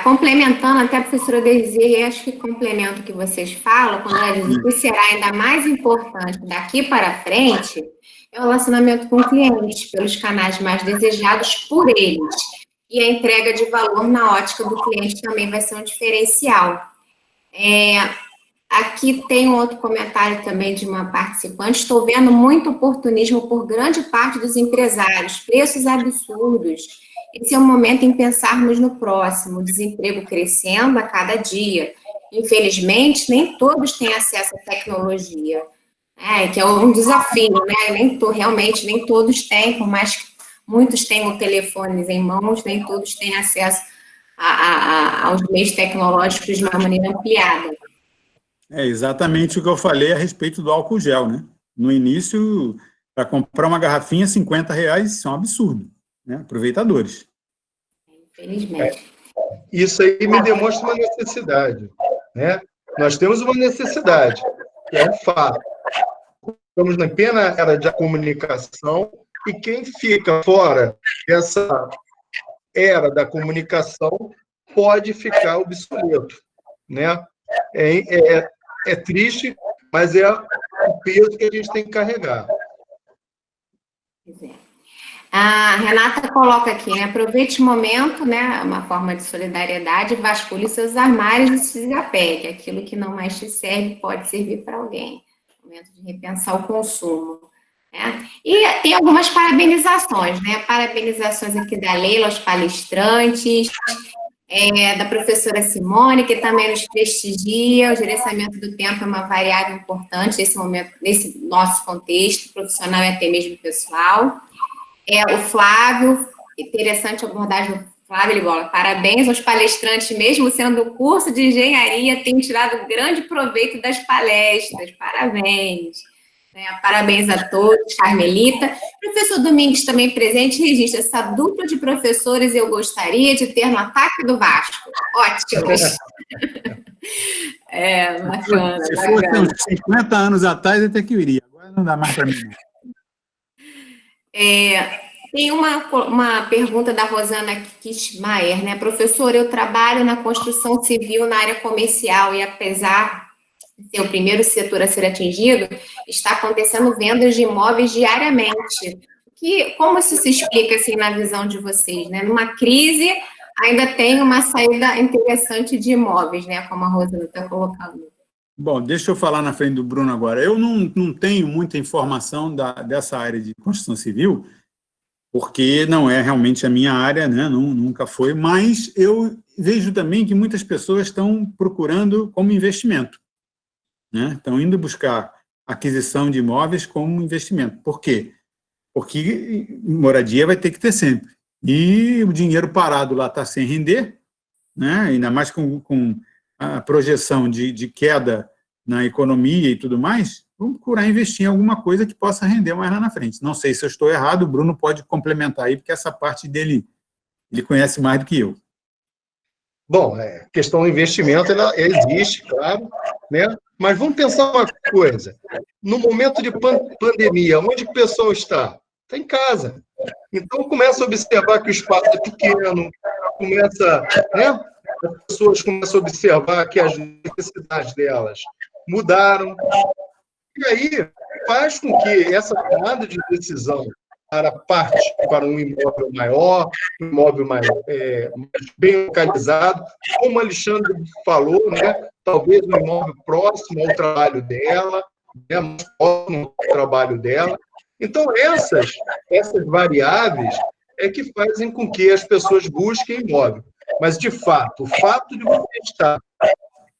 Complementando, até a professora Desirê, acho que complemento o que vocês falam, quando ela diz que será ainda mais importante daqui para frente, é o relacionamento com o cliente, pelos canais mais desejados por eles. E a entrega de valor na ótica do cliente também vai ser um diferencial. Aqui tem um outro comentário também de uma participante. Estou vendo muito oportunismo por grande parte dos empresários, preços absurdos. Esse é o momento em pensarmos no próximo, desemprego crescendo a cada dia. Infelizmente, nem todos têm acesso à tecnologia, que é um desafio, né? Realmente, nem todos têm, por mais que muitos tenham telefones em mãos, nem todos têm acesso aos meios tecnológicos de uma maneira ampliada. É exatamente o que eu falei a respeito do álcool gel, né? No início, para comprar uma garrafinha, R$50, isso é um absurdo, né? Aproveitadores. Infelizmente. Isso aí me demonstra uma necessidade, né? Nós temos uma necessidade, que é um fato. Estamos na plena era da comunicação e quem fica fora dessa era da comunicação pode ficar obsoleto, né? É triste, mas é o peso que a gente tem que carregar. A Renata coloca aqui, né? Aproveite o momento, né? Uma forma de solidariedade, vasculhe seus armários e se desapegue. Aquilo que não mais te serve pode servir para alguém. Momento de repensar o consumo. Né? E tem algumas parabenizações, né? Parabenizações aqui da Leila, aos palestrantes, da professora Simone, que também nos prestigia. O gerenciamento do tempo é uma variável importante nesse momento, nesse nosso contexto profissional e até mesmo pessoal. O Flávio, interessante a abordagem do Flávio, ele bola, parabéns aos palestrantes, mesmo sendo do curso de engenharia, tem tirado grande proveito das palestras, parabéns. Parabéns a todos, Carmelita. Professor Domingues também presente, registra essa dupla de professores eu gostaria de ter no ataque do Vasco. Ótimos. Bacana. Se fosse uns 50 anos atrás, até que eu iria. Agora não dá mais para mim. Tem uma pergunta da Rosana Kishmaier, né? Professor, eu trabalho na construção civil na área comercial e, apesar de ser o primeiro setor a ser atingido, está acontecendo vendas de imóveis diariamente. Como isso se explica, assim, na visão de vocês, né? Numa crise, ainda tem uma saída interessante de imóveis, né? Como a Rosana está colocando. Bom, deixa eu falar na frente do Bruno agora. Eu não tenho muita informação dessa área de construção civil, porque não é realmente a minha área, né? Nunca foi, mas eu vejo também que muitas pessoas estão procurando como investimento, né? Estão indo buscar aquisição de imóveis como investimento. Por quê? Porque moradia vai ter que ter sempre. E o dinheiro parado lá está sem render, né? Ainda mais com a projeção de queda na economia e tudo mais, vamos procurar investir em alguma coisa que possa render mais lá na frente. Não sei se eu estou errado, o Bruno pode complementar aí, porque essa parte dele, ele conhece mais do que eu. Bom, questão do investimento, ela existe, claro, né? Mas vamos pensar uma coisa. No momento de pandemia, onde o pessoal está? Está em casa. Então, começa a observar que o espaço é pequeno, né? As pessoas começam a observar que as necessidades delas mudaram. E aí, faz com que essa tomada de decisão para um imóvel maior, um imóvel mais bem localizado, como o Alexandre falou, né? Talvez um imóvel próximo ao trabalho dela, né? Mais próximo ao trabalho dela. Então, essas variáveis é que fazem com que as pessoas busquem imóvel. Mas, de fato, o fato de você estar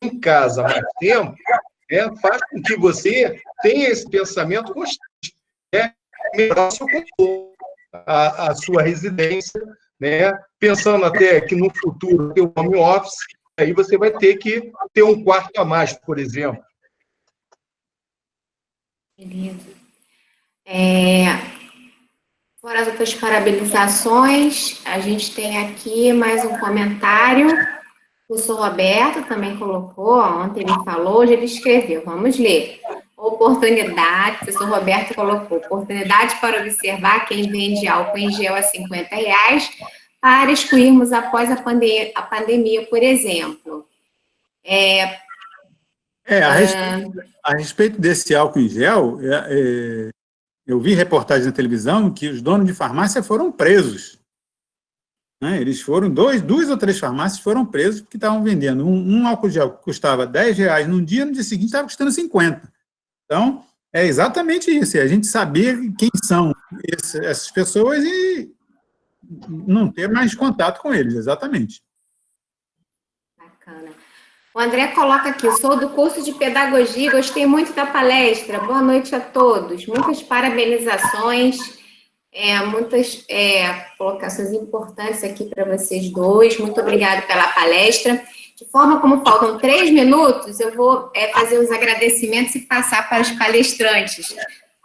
em casa há mais tempo faz com que você tenha esse pensamento constante, melhorar o seu conforto, a sua residência, né? Pensando até que no futuro ter o home office, aí você vai ter que ter um quarto a mais, por exemplo. Beleza. Fora as outras parabenizações, a gente tem aqui mais um comentário. O professor Roberto também colocou, ontem ele falou, hoje ele escreveu. Vamos ler. Oportunidade, o professor Roberto colocou, oportunidade para observar quem vende álcool em gel a R$50 para excluirmos após a pandemia, por exemplo. A respeito desse álcool em gel, eu vi reportagem na televisão que os donos de farmácia foram presos. Né? Eles foram, duas ou três farmácias foram presos porque estavam vendendo um álcool gel que custava R$10 num dia, no dia seguinte estava custando 50. Então, é exatamente isso, é a gente saber quem são essas pessoas e não ter mais contato com eles, exatamente. Bacana. O André coloca aqui, sou do curso de pedagogia, gostei muito da palestra, boa noite a todos, muitas parabenizações, muitas colocações importantes aqui para vocês dois, muito obrigada pela palestra. De forma como faltam 3 minutos, eu vou fazer os agradecimentos e passar para os palestrantes.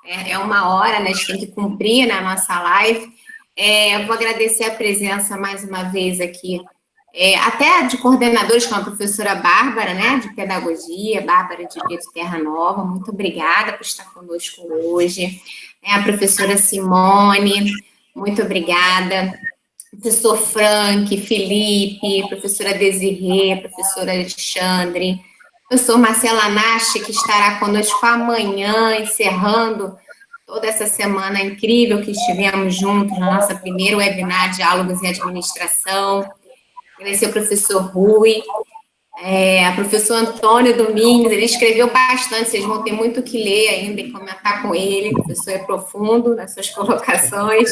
É 1 hora, né, a gente tem que cumprir na nossa live. Eu vou agradecer a presença mais uma vez aqui, até de coordenadores, como a professora Bárbara, né, de pedagogia, Bárbara de Brito Terra Nova, muito obrigada por estar conosco hoje. A professora Simone, muito obrigada. Professor Frank, Felipe, professora Desirê, professor Alexandre, professor Marcelo Anache, que estará conosco amanhã, encerrando toda essa semana incrível que estivemos juntos na nossa primeira webinar Diálogos em Administração. Agradecer ao professor Rui, a professor Antônio Domingos, ele escreveu bastante, vocês vão ter muito o que ler ainda e comentar com ele, o professor é profundo nas suas colocações.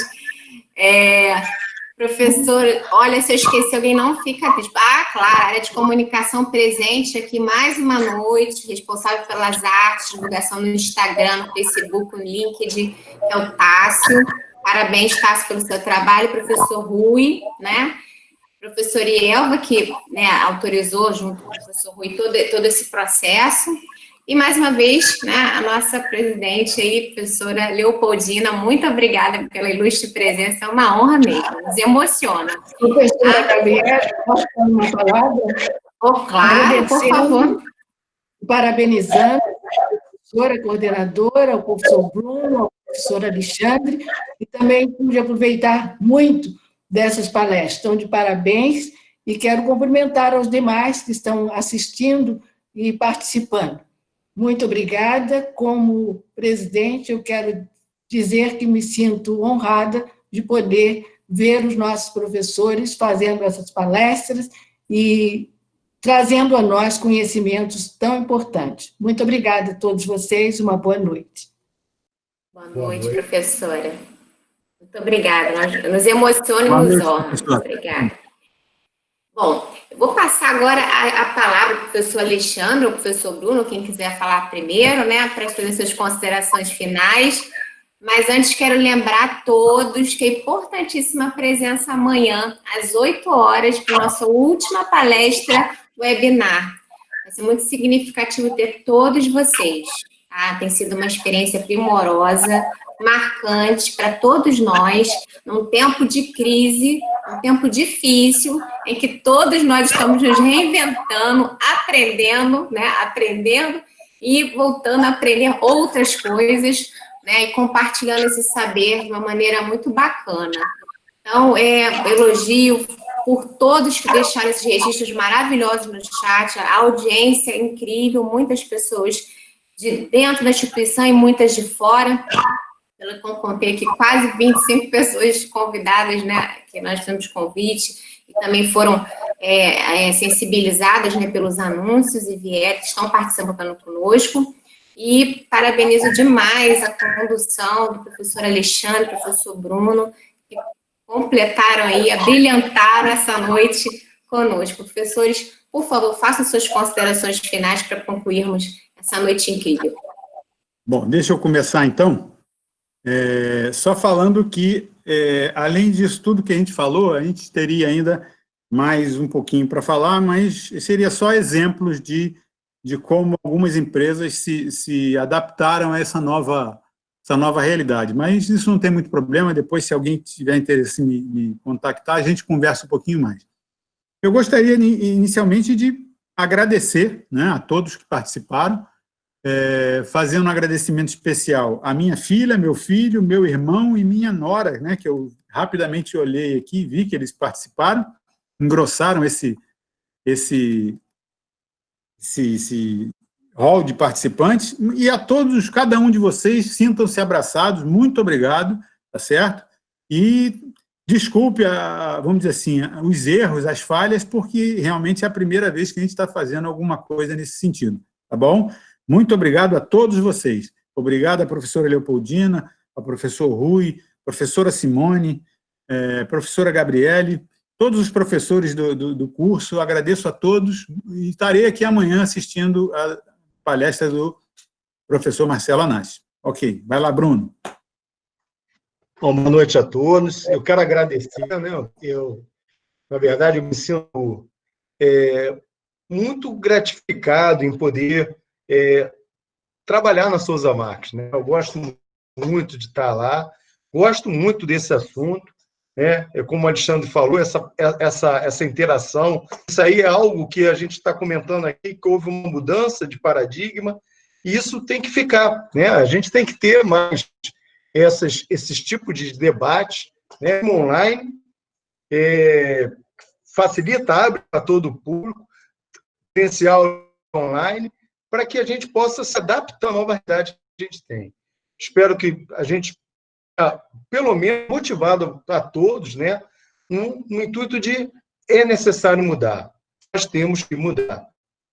Professor, olha, se eu esqueci alguém, não fica triste. Claro, área de comunicação presente aqui mais uma noite, responsável pelas artes, divulgação no Instagram, no Facebook, no LinkedIn, que é o Tássio. Parabéns, Tássio, pelo seu trabalho. Professor Rui, né? Professora Elva, que, né, autorizou, junto com o professor Rui, todo esse processo. E, mais uma vez, né, a nossa presidente aí, professora Leopoldina, muito obrigada pela ilustre presença, é uma honra mesmo, nos emociona. Professora Gabriela, posso dar uma palavra? Claro, por favor. Parabenizando a professora, a coordenadora, o professor Bruno, professor Alexandre, e também pude aproveitar muito dessas palestras. Então, de parabéns, e quero cumprimentar aos demais que estão assistindo e participando. Muito obrigada. Como presidente, eu quero dizer que me sinto honrada de poder ver os nossos professores fazendo essas palestras e trazendo a nós conhecimentos tão importantes. Muito obrigada a todos vocês, uma boa noite. Boa noite, professora. Muito obrigada. Nos emociona e nos honra. Obrigada. Bom, eu vou passar agora a palavra ao professor Alexandre, ou professor Bruno, quem quiser falar primeiro, né, para fazer suas considerações finais. Mas antes quero lembrar a todos que é importantíssima a presença amanhã, às 8 horas, para a nossa última palestra webinar. Vai ser muito significativo ter todos vocês. Tá? Tem sido uma experiência primorosa, marcante para todos nós, num tempo de crise, um tempo difícil, em que todos nós estamos nos reinventando, aprendendo, né? Aprendendo e voltando a aprender outras coisas, né, e compartilhando esse saber de uma maneira muito bacana. Então, elogio por todos que deixaram esses registros maravilhosos no chat, a audiência é incrível, muitas pessoas de dentro da instituição e muitas de fora. Pelo que eu contei aqui, quase 25 pessoas convidadas, né, que nós temos convite, e também foram sensibilizadas, né, pelos anúncios e estão participando conosco. E parabenizo demais a condução do professor Alexandre, do professor Bruno, que completaram aí, abrilhantaram essa noite conosco. Professores, por favor, façam suas considerações finais para concluirmos essa noite incrível. Bom, deixa eu começar, então, só falando que, além disso tudo que a gente falou, a gente teria ainda mais um pouquinho para falar, mas seria só exemplos de como algumas empresas se adaptaram a essa nova realidade. Mas isso não tem muito problema, depois, se alguém tiver interesse em me contactar, a gente conversa um pouquinho mais. Eu gostaria, inicialmente, de agradecer, né, a todos que participaram, fazendo um agradecimento especial à minha filha, meu filho, meu irmão e minha nora, né, que eu rapidamente olhei aqui e vi que eles participaram, engrossaram esse hall de participantes, e a todos, cada um de vocês, sintam-se abraçados, muito obrigado, tá certo? E desculpe, vamos dizer assim, os erros, as falhas, porque realmente é a primeira vez que a gente está fazendo alguma coisa nesse sentido, tá bom? Muito obrigado a todos vocês. Obrigado à professora Leopoldina, ao professor Rui, professora Simone, professora Gabriele, todos os professores do curso, agradeço a todos e estarei aqui amanhã assistindo a palestra do professor Marcelo Anassi. Ok, vai lá, Bruno. Bom, boa noite a todos. Eu quero agradecer, né? Na verdade, eu me sinto muito gratificado em poder trabalhar na Souza Marques, né? Eu gosto muito de estar lá, gosto muito desse assunto. Como o Alexandre falou, essa interação, isso aí é algo que a gente está comentando aqui, que houve uma mudança de paradigma, e isso tem que ficar, né? A gente tem que ter mais esses tipos de debate, né, online, facilita, abre para todo o público, potencial online, para que a gente possa se adaptar à nova realidade que a gente tem. Espero que a gente pelo menos motivado a todos, né, no intuito de necessário mudar. Nós temos que mudar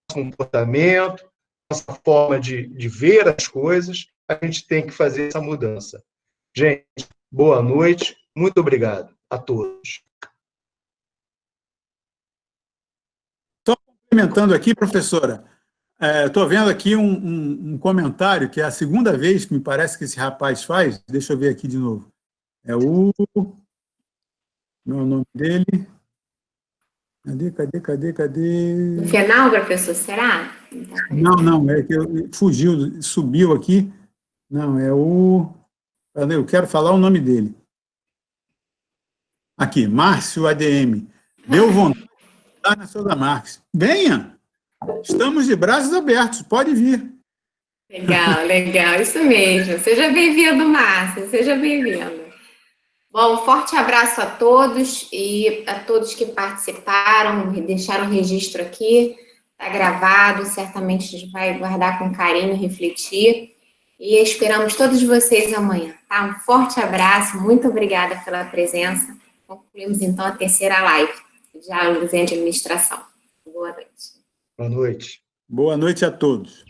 nosso comportamento, nossa forma de ver as coisas, a gente tem que fazer essa mudança. Gente, boa noite, muito obrigado a todos. Só complementando aqui, professora, estou vendo aqui um comentário, que é a segunda vez que me parece que esse rapaz faz, deixa eu ver aqui de novo, meu nome dele, cadê? No final, professor, será? Não, é que fugiu, subiu aqui, não, eu quero falar o nome dele, aqui, Márcio ADM, deu vontade de estar na Souza Marques, venha! Estamos de braços abertos, pode vir. Legal, legal, isso mesmo. Seja bem-vindo, Márcia, seja bem-vindo. Bom, forte abraço a todos e a todos que participaram, deixaram o registro aqui, está gravado, certamente a gente vai guardar com carinho, refletir, e esperamos todos vocês amanhã, tá? Um forte abraço, muito obrigada pela presença. Concluímos, então, a terceira live, Diálogos em Administração. Boa noite. Boa noite. Boa noite a todos.